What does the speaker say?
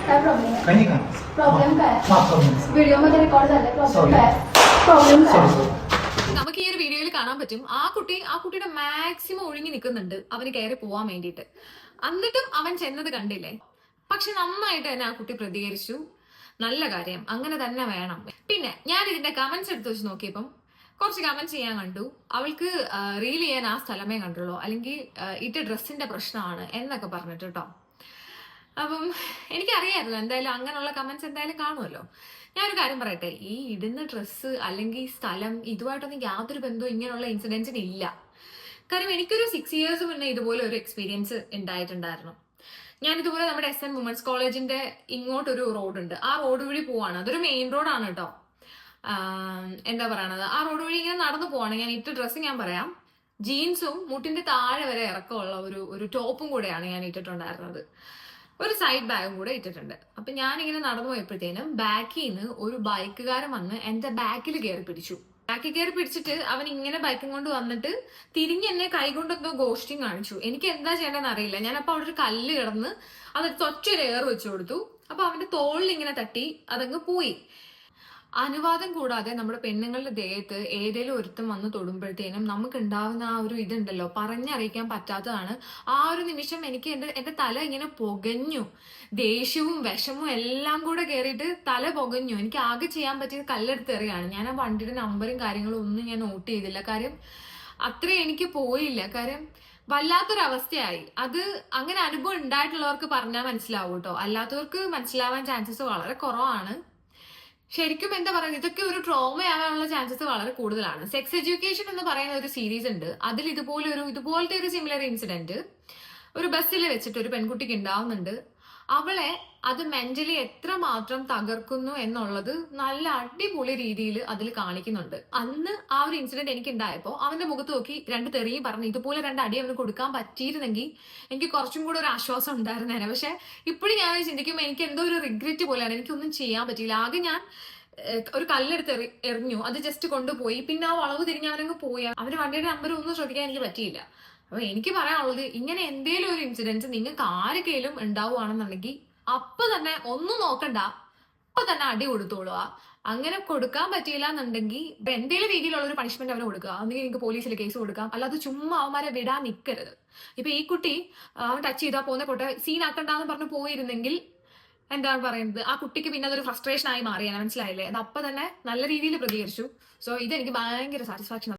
काय प्रॉब्लेम आहे? प्रॉब्लेम काय? व्हिडिओ मध्ये रेकॉर्ड झालाय. प्रॉब्लेम काय? നമുക്ക് ഈ ഒരു വീഡിയോയിൽ കാണാൻ പറ്റും ആ കുട്ടിയുടെ മാക്സിമം ഒഴുങ്ങി നിൽക്കുന്നുണ്ട് അവന് കയറി പോവാൻ വേണ്ടിയിട്ട്. എന്നിട്ടും അവൻ ചെന്നത് കണ്ടില്ലേ. പക്ഷെ നന്നായിട്ട് തന്നെ ആ കുട്ടി പ്രതികരിച്ചു. നല്ല കാര്യം, അങ്ങനെ തന്നെ വേണം. പിന്നെ ഞാൻ ഇതിന്റെ കമന്റ്സ് എടുത്ത് വെച്ച് നോക്കിയപ്പം കുറച്ച് കമന്റ്സ് ചെയ്യാൻ കണ്ടു. അവൾക്ക് റീൽ ചെയ്യാൻ ആ സ്ഥലമേ കണ്ടുള്ളൂ, അല്ലെങ്കിൽ ഇട്ട ഡ്രസ്സിന്റെ പ്രശ്നമാണ് എന്നൊക്കെ പറഞ്ഞിട്ട് കേട്ടോ. അപ്പം എനിക്കറിയായിരുന്നു എന്തായാലും അങ്ങനെയുള്ള കമന്റ്സ് എന്തായാലും കാണുമല്ലോ. ഞാനൊരു കാര്യം പറയട്ടെ, ഈ ഇടുന്ന ഡ്രസ്സ് അല്ലെങ്കിൽ സ്ഥലം ഇതുമായിട്ടൊന്നും യാതൊരു ബന്ധവും ഇങ്ങനെയുള്ള ഇൻസിഡൻസിന് ഇല്ല. കാര്യം എനിക്കൊരു 6 years മുന്നേ ഇതുപോലെ ഒരു എക്സ്പീരിയൻസ് ഉണ്ടായിട്ടുണ്ടായിരുന്നു. ഞാൻ ഇതുപോലെ നമ്മുടെ SN വുമൻസ് കോളേജിന്റെ ഇങ്ങോട്ടൊരു റോഡുണ്ട്, ആ റോഡ് വഴി പോവാണ്. അതൊരു മെയിൻ റോഡാണ് കേട്ടോ. എന്താ പറയണത്, ആ റോഡ് വഴി ഇങ്ങനെ നടന്നു പോവാണ്. ഞാൻ ഇട്ട ഡ്രസ്സ് ഞാൻ പറയാം, ജീൻസും മുട്ടിന്റെ താഴെ വരെ ഇറക്കമുള്ള ഒരു ടോപ്പും കൂടെയാണ് ഞാൻ ഇട്ടിട്ടുണ്ടായിരുന്നത്. ഒരു സൈഡ് ബാഗും കൂടെ ഇട്ടിട്ടുണ്ട്. അപ്പൊ ഞാനിങ്ങനെ നടന്നു പോയപ്പോഴത്തേനും ബാക്കിൽ നിന്ന് ഒരു ബൈക്കുകാരൻ വന്ന് എന്റെ ബാക്കിൽ കയറി പിടിച്ചു. ബാക്കിൽ കയറി പിടിച്ചിട്ട് അവൻ ഇങ്ങനെ ബൈക്കും കൊണ്ട് വന്നിട്ട് തിരിഞ്ഞ് എന്നെ കൈകൊണ്ട് എന്തോ ഗോഷ്ടിങ് കാണിച്ചു. എനിക്ക് എന്താ ചെയ്യേണ്ടതെന്ന് അറിയില്ല. ഞാനപ്പോ അവിടെ ഒരു കല്ല് കിടന്ന് അതെടുത്ത് ഒറ്റൊരു എയർ വെച്ചു കൊടുത്തു. അപ്പൊ അവന്റെ തോളിൽ ഇങ്ങനെ തട്ടി അതങ്ങ് പോയി. അനുവാദം കൂടാതെ നമ്മുടെ പെണ്ണുങ്ങളുടെ ദേഹത്ത് ഏതേലും ഒരുത്തം വന്ന് തൊടുമ്പോഴത്തേനും നമുക്ക് ഉണ്ടാവുന്ന ആ ഒരു ഇതുണ്ടല്ലോ, പറഞ്ഞറിയിക്കാൻ പറ്റാത്തതാണ്. ആ ഒരു നിമിഷം എനിക്ക് എന്റെ തല ഇങ്ങനെ പുകഞ്ഞു. ദേഷ്യവും വിഷമവും എല്ലാം കൂടെ കയറിയിട്ട് തല പുകഞ്ഞു. എനിക്ക് ആകെ ചെയ്യാൻ പറ്റിയത് കല്ലെടുത്ത് എറിയാണ്. ഞാൻ ആ വണ്ടിയുടെ നമ്പറും കാര്യങ്ങളും ഒന്നും ഞാൻ നോട്ട് ചെയ്തില്ല. കാര്യം അത്രയും എനിക്ക് പോയില്ല. കാര്യം വല്ലാത്തൊരവസ്ഥയായി. അത് അങ്ങനെ അനുഭവം ഉണ്ടായിട്ടുള്ളവർക്ക് പറഞ്ഞാൽ മനസ്സിലാവും കേട്ടോ, അല്ലാത്തവർക്ക് മനസ്സിലാവാൻ ചാൻസസ് വളരെ കുറവാണ്. ശരിക്കും എന്താ പറയുക, ഇതൊക്കെ ഒരു ട്രോമ ആവാനുള്ള ചാൻസസ് വളരെ കൂടുതലാണ്. സെക്സ് എഡ്യൂക്കേഷൻ എന്ന് പറയുന്ന ഒരു സീരീസ് ഉണ്ട്. അതിൽ ഇതുപോലത്തെ ഒരു സിമിലർ ഇൻസിഡന്റ് ഒരു ബസ്സിൽ വെച്ചിട്ട് ഒരു പെൺകുട്ടിക്ക് ഉണ്ടാവുന്നുണ്ട്. അവളെ അത് മെന്റലി എത്രമാത്രം തകർക്കുന്നു എന്നുള്ളത് നല്ല അടിപൊളി രീതിയിൽ അതിൽ കാണിക്കുന്നുണ്ട്. അന്ന് ആ ഒരു ഇൻസിഡന്റ് എനിക്ക് ഉണ്ടായപ്പോ അവന്റെ മുഖത്ത് നോക്കി 2 തെറിയും പറഞ്ഞു ഇതുപോലെ 2 അടി അവന് കൊടുക്കാൻ പറ്റിയിരുന്നെങ്കിൽ എനിക്ക് കുറച്ചും കൂടെ ഒരു ആശ്വാസം ഉണ്ടായിരുന്നേനെ. പക്ഷെ ഇപ്പോഴും ഞാൻ ചിന്തിക്കുമ്പോൾ എനിക്ക് എന്തോ ഒരു റിഗ്രറ്റ് പോലെയാണ്. എനിക്കൊന്നും ചെയ്യാൻ പറ്റിയില്ല. ആകെ ഞാൻ ഒരു കല്ലെടുത്ത് എറിഞ്ഞു, അത് ജസ്റ്റ് കൊണ്ടുപോയി. പിന്നെ ആ വളവ് തിരിഞ്ഞ് അവനങ്ങ് പോയി. അവന്റെ വണ്ടിയുടെ നമ്പർ ഒന്നും ശ്രദ്ധിക്കാൻ എനിക്ക് പറ്റിയില്ല. അപ്പൊ എനിക്ക് പറയാനുള്ളത്, ഇങ്ങനെ എന്തേലും ഒരു ഇൻസിഡൻസ് നിങ്ങൾക്ക് ആരൊക്കെയും ഉണ്ടാവുകയാണെന്നുണ്ടെങ്കിൽ അപ്പൊ തന്നെ ഒന്നും നോക്കണ്ട, അപ്പൊ തന്നെ അടി കൊടുത്തോളുക. അങ്ങനെ കൊടുക്കാൻ പറ്റിയില്ല എന്നുണ്ടെങ്കിൽ എന്തേലും രീതിയിലുള്ള ഒരു പണിഷ്മെന്റ് അവന് കൊടുക്കുക. അല്ലെങ്കിൽ നിങ്ങൾക്ക് പോലീസിൽ കേസ് കൊടുക്കാം. അല്ലാതെ ചുമ്മാ അവന്മാരെ വിടാൻ നിൽക്കരുത്. ഇപ്പൊ ഈ കുട്ടി അവൻ ടച്ച് ചെയ്താൽ പോട്ടെ സീൻ ആക്കണ്ടെന്ന് പറഞ്ഞ് പോയിരുന്നെങ്കിൽ എന്താണ് പറയുന്നത്, ആ കുട്ടിക്ക് പിന്നെ അതൊരു ഫ്രസ്ട്രേഷൻ ആയി മാറിയാണ്. മനസ്സിലായില്ലേ? അത് അപ്പൊ തന്നെ നല്ല രീതിയിൽ പ്രതികരിച്ചു. സോ ഇതെനിക്ക് ഭയങ്കര സാറ്റിസ്ഫാക്ഷൻ